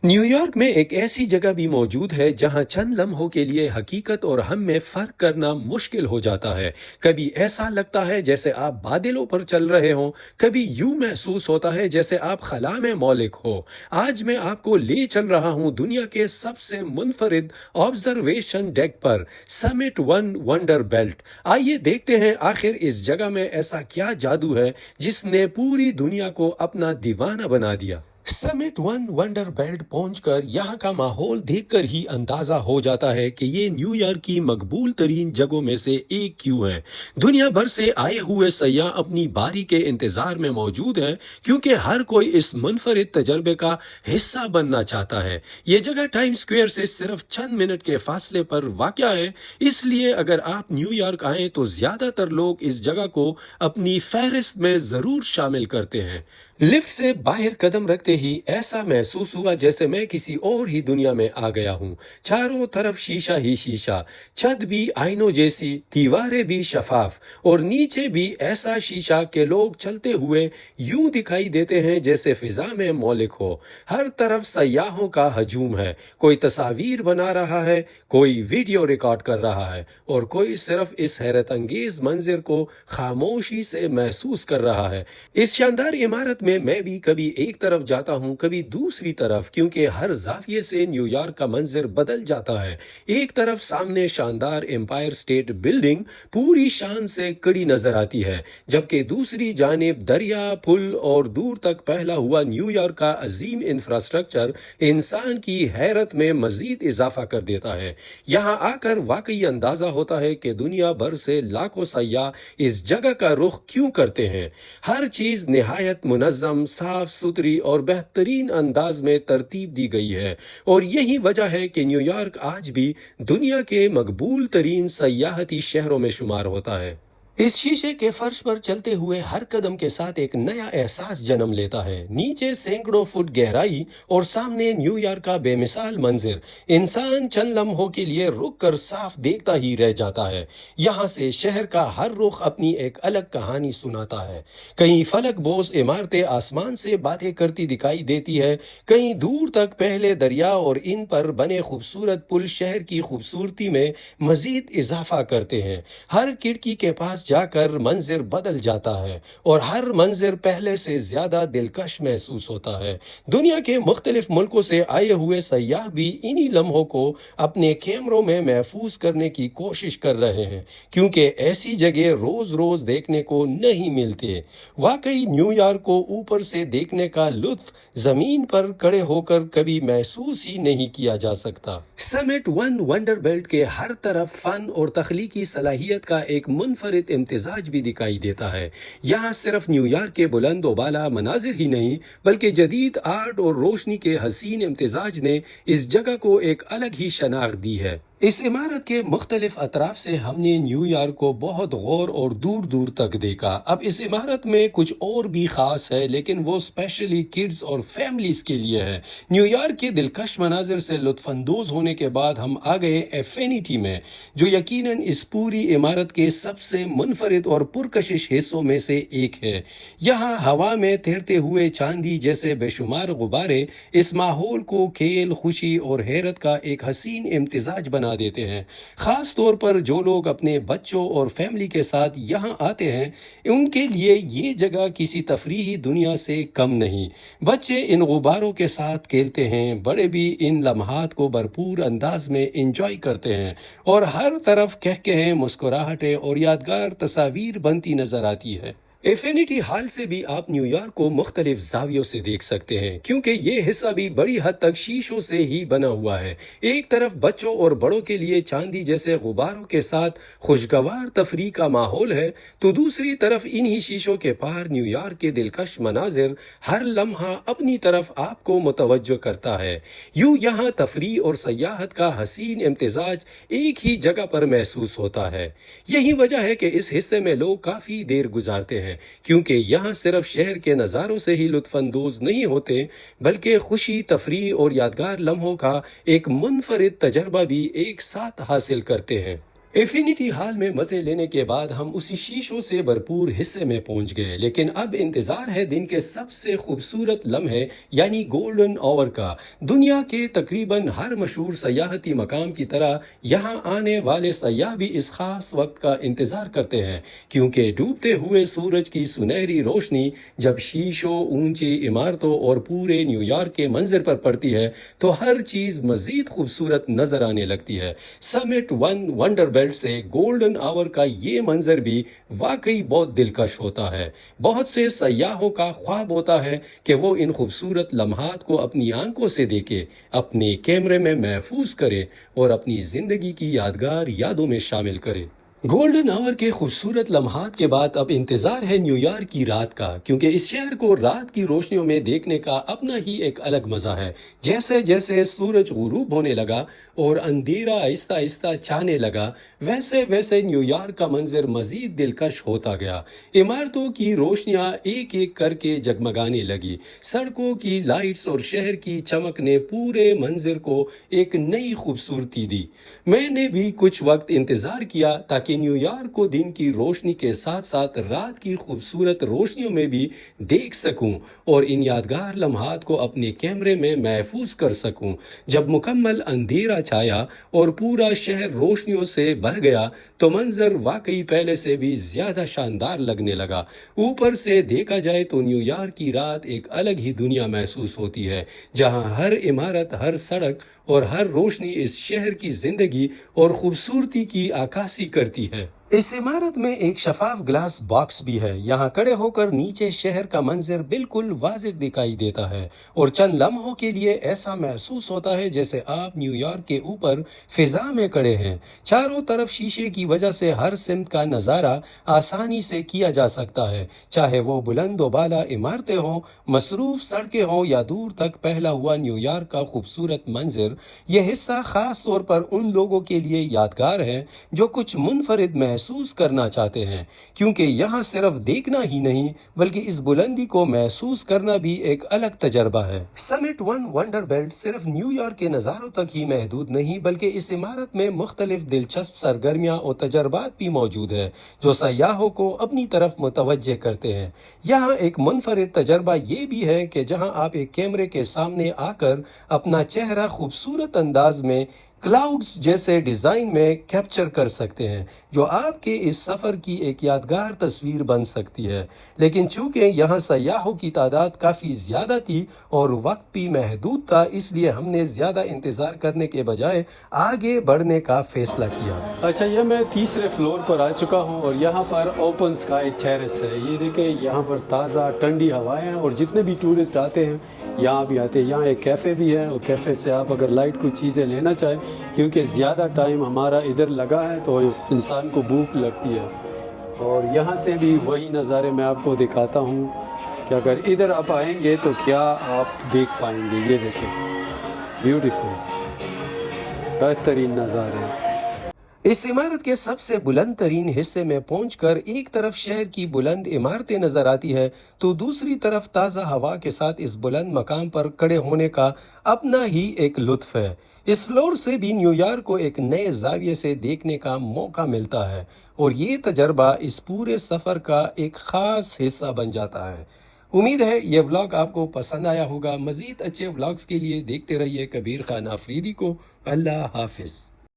New York میں ایک ایسی جگہ بھی موجود ہے جہاں چند لمحوں کے لیے حقیقت اور ہم میں فرق کرنا مشکل ہو جاتا ہے۔ کبھی ایسا لگتا ہے جیسے آپ بادلوں پر چل رہے ہوں، کبھی یوں محسوس ہوتا ہے جیسے آپ خلا میں مولک ہو۔ آج میں آپ کو لے چل رہا ہوں دنیا کے سب سے منفرد آبزرویشن ڈیک پر، سمٹ ون ونڈر بیلٹ۔ آئیے دیکھتے ہیں آخر اس جگہ میں ایسا کیا جادو ہے جس نے پوری دنیا کو اپنا دیوانہ بنا دیا۔ سمٹ ون ونڈر بیلٹ پہنچ کر یہاں کا ماحول دیکھ کر ہی اندازہ ہو جاتا ہے کہ یہ نیو یارک کی مقبول ترین جگہوں میں سے ایک کیوں ہے۔ دنیا بھر سے آئے ہوئے سیاح اپنی باری کے انتظار میں موجود ہیں کیونکہ ہر کوئی اس منفرد تجربے کا حصہ بننا چاہتا ہے۔ یہ جگہ ٹائم سکوئر سے صرف چند منٹ کے فاصلے پر واقع ہے، اس لیے اگر آپ نیو یارک آئیں تو زیادہ تر لوگ اس جگہ کو اپنی فہرست میں ضرور شامل کرتے ہیں۔ لفٹ سے باہر قدم رکھتے ہی ایسا محسوس ہوا جیسے میں کسی اور ہی دنیا میں آ گیا ہوں۔ چاروں طرف شیشہ ہی شیشہ، چھت بھی آئینوں جیسی، دیواریں بھی شفاف، اور نیچے بھی ایسا شیشہ کہ لوگ چلتے ہوئے یوں دکھائی دیتے ہیں جیسے فضا میں مولک ہو۔ ہر طرف سیاحوں کا ہجوم ہے، کوئی تصاویر بنا رہا ہے، کوئی ویڈیو ریکارڈ کر رہا ہے، اور کوئی صرف اس حیرت انگیز منظر کو خاموشی سے محسوس کر رہا ہے۔ اس شاندار عمارت میں بھی کبھی ایک طرف جاتا ہوں کبھی دوسری طرف، کیونکہ ہر زاویے سے نیو یارک کا منظر بدل جاتا ہے۔ ایک طرف سامنے شاندار امپائر اسٹیٹ بلڈنگ پوری شان سے کڑی نظر آتی ہے، جبکہ دوسری جانب دریا، پل اور دور تک پھیلا ہوا نیو یارک کا عظیم انفراسٹرکچر انسان کی حیرت میں مزید اضافہ کر دیتا ہے۔ یہاں آ کر واقعی اندازہ ہوتا ہے کہ دنیا بھر سے لاکھوں سیاح اس جگہ کا رخ کیوں کرتے ہیں۔ ہر چیز نہایت منظم، صاف ستھری اور بہترین انداز میں ترتیب دی گئی ہے، اور یہی وجہ ہے کہ نیو یارک آج بھی دنیا کے مقبول ترین سیاحتی شہروں میں شمار ہوتا ہے۔ اس شیشے کے فرش پر چلتے ہوئے ہر قدم کے ساتھ ایک نیا احساس جنم لیتا ہے۔ نیچے سینکڑوں فٹ گہرائی اور سامنے نیو یارک کا بے مثال منظر، انسان چند لمحوں کے لیے رک کر صاف دیکھتا ہی رہ جاتا ہے۔ یہاں سے شہر کا ہر رخ اپنی ایک الگ کہانی سناتا ہے۔ کہیں فلک بوس عمارتیں آسمان سے باتیں کرتی دکھائی دیتی ہے، کہیں دور تک پہلے دریا اور ان پر بنے خوبصورت پل شہر کی خوبصورتی میں مزید اضافہ کرتے ہیں۔ ہر کھڑکی کے پاس جا کر منظر بدل جاتا ہے، اور ہر منظر پہلے سے زیادہ دلکش محسوس ہوتا ہے۔ دنیا کے مختلف ملکوں سے آئے ہوئے سیاح بھی انہی لمحوں کو اپنے کیمروں میں محفوظ کرنے کی کوشش کر رہے ہیں، کیونکہ ایسی جگہ روز روز دیکھنے کو نہیں ملتے۔ واقعی نیو یارک کو اوپر سے دیکھنے کا لطف زمین پر کھڑے ہو کر کبھی محسوس ہی نہیں کیا جا سکتا۔ سمٹ ون ونڈر بیلٹ کے ہر طرف فن اور تخلیقی صلاحیت کا ایک منفرد امتزاج بھی دکھائی دیتا ہے۔ یہاں صرف نیو یارک کے بلند و بالا مناظر ہی نہیں بلکہ جدید آرٹ اور روشنی کے حسین امتزاج نے اس جگہ کو ایک الگ ہی شناخت دی ہے۔ اس عمارت کے مختلف اطراف سے ہم نے نیو یارک کو بہت غور اور دور دور تک دیکھا۔ اب اس عمارت میں کچھ اور بھی خاص ہے، لیکن وہ اسپیشلی کڈز اور فیملیز کے لیے ہے۔ نیو یارک کے دلکش مناظر سے لطف اندوز ہونے کے بعد ہم آ گئے ایفینیٹی میں، جو یقیناً اس پوری عمارت کے سب سے منفرد اور پرکشش حصوں میں سے ایک ہے۔ یہاں ہوا میں تیرتے ہوئے چاندی جیسے بے شمار غبارے اس ماحول کو کھیل، خوشی اور حیرت کا ایک حسین امتزاج بنا دیتے ہیں۔ خاص طور پر جو لوگ اپنے بچوں اور فیملی کے ساتھ یہاں آتے ہیں، ان کے لیے یہ جگہ کسی تفریحی دنیا سے کم نہیں۔ بچے ان غباروں کے ساتھ کھیلتے ہیں، بڑے بھی ان لمحات کو بھرپور انداز میں انجوائے کرتے ہیں، اور ہر طرف قہقہے، مسکراہٹیں اور یادگار تصاویر بنتی نظر آتی ہے۔ ایفینیٹی ہال سے بھی آپ نیو یارک کو مختلف زاویوں سے دیکھ سکتے ہیں، کیونکہ یہ حصہ بھی بڑی حد تک شیشوں سے ہی بنا ہوا ہے۔ ایک طرف بچوں اور بڑوں کے لیے چاندی جیسے غباروں کے ساتھ خوشگوار تفریح کا ماحول ہے، تو دوسری طرف انہی شیشوں کے پار نیو یارک کے دلکش مناظر ہر لمحہ اپنی طرف آپ کو متوجہ کرتا ہے۔ یوں یہاں تفریح اور سیاحت کا حسین امتزاج ایک ہی جگہ پر محسوس ہوتا ہے۔ یہی وجہ ہے کہ اس حصے میں لوگ کافی دیر گزارتے ہیں، کیونکہ یہاں صرف شہر کے نظاروں سے ہی لطف اندوز نہیں ہوتے بلکہ خوشی، تفریح اور یادگار لمحوں کا ایک منفرد تجربہ بھی ایک ساتھ حاصل کرتے ہیں۔ انفینٹی ہال میں مزے لینے کے بعد ہم اسی شیشوں سے بھرپور حصے میں پہنچ گئے، لیکن اب انتظار ہے دن کے سب سے خوبصورت لمحے یعنی گولڈن آور کا۔ دنیا کے تقریباً ہر مشہور سیاحتی مقام کی طرح یہاں آنے والے سیاح بھی اس خاص وقت کا انتظار کرتے ہیں، کیونکہ ڈوبتے ہوئے سورج کی سنہری روشنی جب شیشوں، اونچی عمارتوں اور پورے نیو یارک کے منظر پر پڑتی ہے تو ہر چیز مزید خوبصورت نظر آنے لگتی ہے۔ سمٹ ون ونڈر بیلٹ سے گولڈن آور کا یہ منظر بھی واقعی بہت دلکش ہوتا ہے۔ بہت سے سیاحوں کا خواب ہوتا ہے کہ وہ ان خوبصورت لمحات کو اپنی آنکھوں سے دیکھے، اپنے کیمرے میں محفوظ کرے اور اپنی زندگی کی یادگار یادوں میں شامل کرے۔ گولڈن آور کے خوبصورت لمحات کے بعد اب انتظار ہے نیو یارک کی رات کا، کیونکہ اس شہر کو رات کی روشنیوں میں دیکھنے کا اپنا ہی ایک الگ مزہ ہے۔ جیسے جیسے سورج غروب ہونے لگا اور اندھیرا آہستہ آہستہ چھانے لگا، ویسے ویسے نیو یارک کا منظر مزید دلکش ہوتا گیا۔ عمارتوں کی روشنیاں ایک ایک کر کے جگمگانے لگی، سڑکوں کی لائٹس اور شہر کی چمک نے پورے منظر کو ایک نئی خوبصورتی دی۔ میں نے بھی کچھ وقت انتظار کیا تاکہ نیو یارک کو دن کی روشنی کے ساتھ ساتھ رات کی خوبصورت روشنیوں میں بھی دیکھ سکوں اور ان یادگار لمحات کو اپنے کیمرے میں محفوظ کر سکوں۔ جب مکمل اندھیرا چھایا اور پورا شہر روشنیوں سے بھر گیا تو منظر واقعی پہلے سے بھی زیادہ شاندار لگنے لگا۔ اوپر سے دیکھا جائے تو نیو یارک کی رات ایک الگ ہی دنیا محسوس ہوتی ہے، جہاں ہر عمارت، ہر سڑک اور ہر روشنی اس شہر کی زندگی اور خوبصورتی کی عکاسی کرتی ہے۔ اس عمارت میں ایک شفاف گلاس باکس بھی ہے، یہاں کھڑے ہو کر نیچے شہر کا منظر بالکل واضح دکھائی دیتا ہے اور چند لمحوں کے لیے ایسا محسوس ہوتا ہے جیسے آپ نیو یارک کے اوپر فضا میں کھڑے ہیں۔ چاروں طرف شیشے کی وجہ سے ہر سمت کا نظارہ آسانی سے کیا جا سکتا ہے، چاہے وہ بلند و بالا عمارتیں ہوں، مصروف سڑکیں ہوں یا دور تک پھیلا ہوا نیو یارک کا خوبصورت منظر۔ یہ حصہ خاص طور پر ان لوگوں کے لیے یادگار ہے جو کچھ منفرد محسوس کرنا چاہتے ہیں، کیونکہ یہاں صرف دیکھنا ہی نہیں بلکہ اس بلندی کو محسوس کرنا بھی ایک الگ تجربہ ہے۔ سمٹ ون ونڈر بیلٹ صرف نیو یارک کے نظاروں تک ہی محدود نہیں بلکہ اس عمارت میں مختلف دلچسپ سرگرمیاں اور تجربات بھی موجود ہیں جو سیاحوں کو اپنی طرف متوجہ کرتے ہیں۔ یہاں ایک منفرد تجربہ یہ بھی ہے کہ جہاں آپ ایک کیمرے کے سامنے آ کر اپنا چہرہ خوبصورت انداز میں کلاؤڈز جیسے ڈیزائن میں کیپچر کر سکتے ہیں، جو آپ کے اس سفر کی ایک یادگار تصویر بن سکتی ہے۔ لیکن چونکہ یہاں سیاحوں کی تعداد کافی زیادہ تھی اور وقت بھی محدود تھا، اس لیے ہم نے زیادہ انتظار کرنے کے بجائے آگے بڑھنے کا فیصلہ کیا۔ اچھا، یہ میں تیسرے فلور پر آ چکا ہوں اور یہاں پر اوپن اسکائی ٹیرس ہے۔ یہ دیکھیں، یہاں پر تازہ ٹھنڈی ہوائیں ہیں اور جتنے بھی ٹورسٹ آتے ہیں یہاں بھی آتے ہیں۔ یہاں ایک کیفے بھی ہے اور کیفے سے آپ اگر لائٹ کچھ چیزیں لینا چاہیں، کیونکہ زیادہ ٹائم ہمارا ادھر لگا ہے تو انسان کو بھوک لگتی ہے، اور یہاں سے بھی وہی نظارے میں آپ کو دکھاتا ہوں کہ اگر ادھر آپ آئیں گے تو کیا آپ دیکھ پائیں گے۔ یہ دیکھیں، بیوٹیفل، بہترین نظارے ہیں۔ اس عمارت کے سب سے بلند ترین حصے میں پہنچ کر ایک طرف شہر کی بلند عمارتیں نظر آتی ہے تو دوسری طرف تازہ ہوا کے ساتھ اس بلند مقام پر کھڑے ہونے کا اپنا ہی ایک لطف ہے۔ اس فلور سے بھی نیو یارک کو ایک نئے زاویے سے دیکھنے کا موقع ملتا ہے اور یہ تجربہ اس پورے سفر کا ایک خاص حصہ بن جاتا ہے۔ امید ہے یہ ولاگ آپ کو پسند آیا ہوگا۔ مزید اچھے ولاگز کے لیے دیکھتے رہیے کبیر خان آفریدی کو۔ اللہ حافظ۔